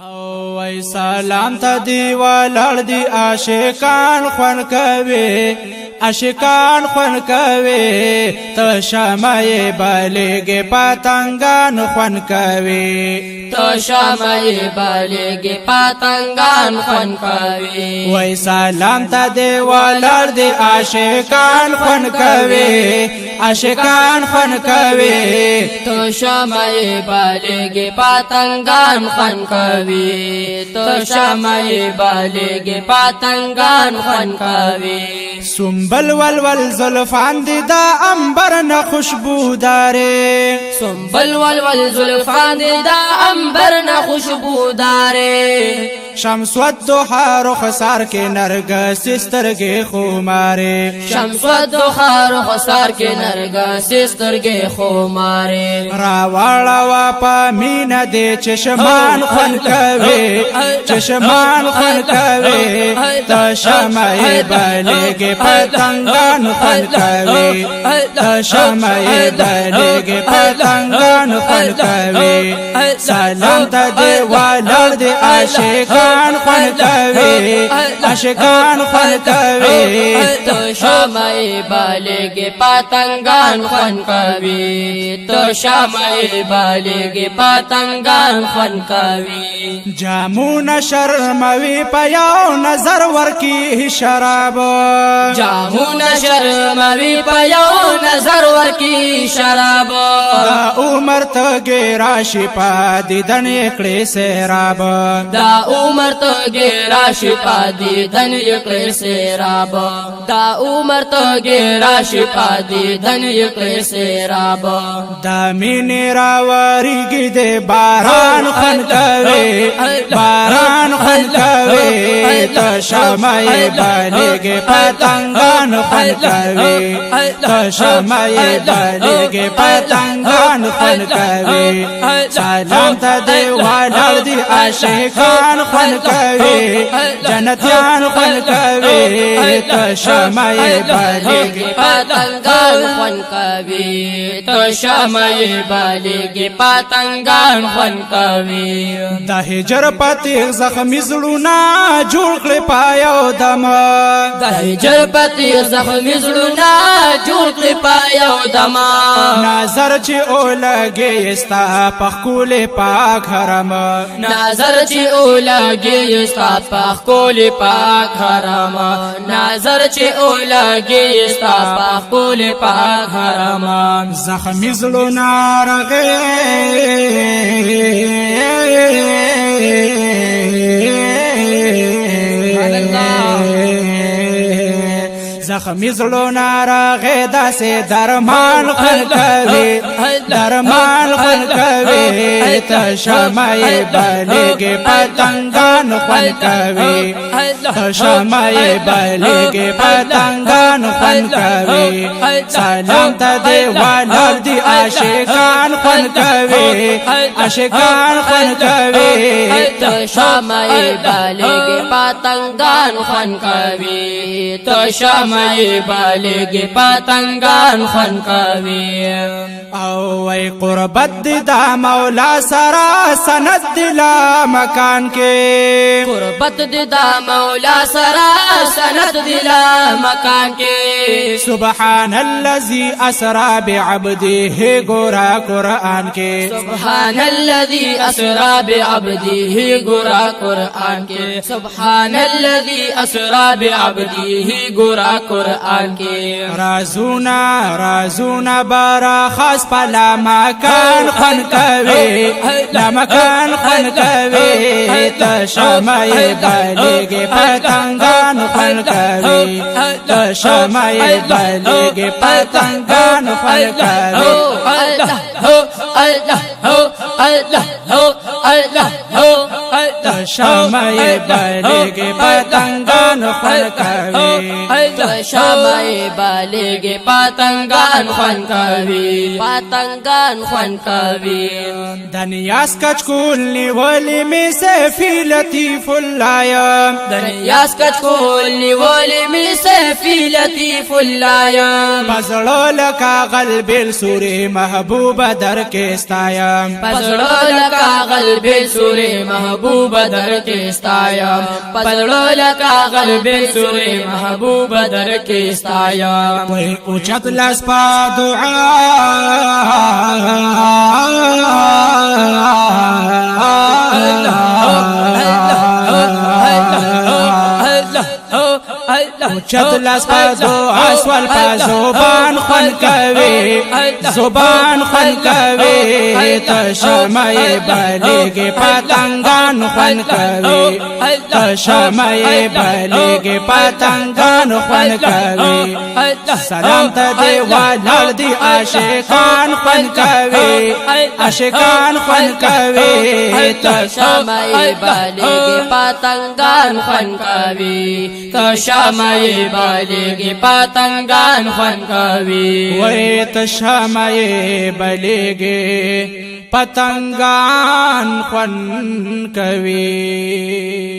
او ای سلام ته دی ولړ دی عاشقان خون کوي عاشقان خون کوي ته شمعي بلګي پتنګان خون کوي ته شمعي بلګي پتنګان خون کوي وای سلام ته دی ولړ دی عاشقان خون کوي عاشقان خون کوي ته شمعي بلګي پتنګان خون کوي تو شمعي بالګي پتنګان خون کوي سنبل ولول زلفان دي دا انبر نه خوشبوداره سنبل ولول زلفان دي دا انبر نه خوشبوداره شمس والضحى رخسار کې نرګس سترګې خماره شمس والضحى رخسار کې نرګس سترګې خماره راواړه وا پامینه دې چشمان خون کوي چشمان خون کوي ته شمعي بلګي پتنګان خون کوي ته شمعي بلګي پتنګان خون کوي سلام ته دې ولړ دې عاشقان خون کوي عاشقان خون کوي ته شمعي بلګي پتنګان خون کوي ته شمعي بلګي پتنګان خون کوي جامون شرموي په یو نظر ورکی شراب جامون شرموي په یو نظر ورکی شراب دا عمر ته ګرا شي په دیدن کړي سراب دا عمر ته ګرا شي په دیدن کړي سراب دا عمر ته ګرا شي په دیدن کړي سراب دا مين راوړيږي د باران خون کوي باران خون کوي ته شمعي بلګي پتنګان خون کوي ته شمعي بلګي پتنګان خون کوي سلام ته دی ولړ دی عاشقان خون کوي جنتیان خون کوي ته شمعي بلګي پتنګان خون کوي ته شمعي بلګي پتنګان خون کوي د هجر پتی زخمی زړونه جوړ کړي پایو دم د هجر پتی زخمی زړونه جوړ کړي پایو دم نظر چې اولګي استا پخکول پاک حرم نظر چې اولګي استا پخکول پاک حرم نظر چې اولګي استا پخکول پاک حرم زخمی زړونه رغه زخمی زړونه راغې داسې درمان خون کوي درمان خون کوي ته شمعي بلګي پتنګان خون کوي ته شمعي بلګي پتنګان خون کوي سلام ته دی ولړ دی عاشقان خون کوي عاشقان خون کوي ته شمعي بلګي پتنګان خون کوي ته شمعي بلګي پتنګان خون کوي او وای قربت دا مولا سرا سند دلا مکان کې قربت دا مولا سرا سند دلا مکان کې سبحان الذي اسرا بعبده ګورا قران کې سبحان الذي اسرا بعبده ګورا قران کې سبحان الذي اسرا بعبده ګورا قران کې رازونا بارا خاص پلا مکان خون کوي لا مکان خون کوي ته شمعي بلګي پتنګان خون کوي ته شمعي بلګي پتنګان خون کوي الله هو الله هو الله هو الله هو ته شمعي بلګي پتنګان خون کوي ته شمعي بلګي پتنګان خون کوي پتنګان خون کوي دنیاس کچکول نیولی می سیفی لطیف الله دنیاس کچکول نیولی می سیفی لطیف الله پزړو لکا قلب السوری محبوب در کې استایم پزړو لکا قلب السوری سوري محبوب در کې ستایم پزړو لکا غلبې سوري محبوب در کې ستایم وای اوچت لاس په دعا اوچت لاس په دعا سوال په زبان خون کوي زبان خون کوي ته شمعې بلیږي پتنګان خون کوي ته شمعې بلیږي پتنګان خون کوي سلام ته دی ولاړ دی عاشقان خون کوي عاشقان خون کوي ته شمعې بلیږي پتنګان خون کوي ته شمعې بلیږي پتنګان خون کوي وای ته شمعې بلیږي پتنګان خون کوي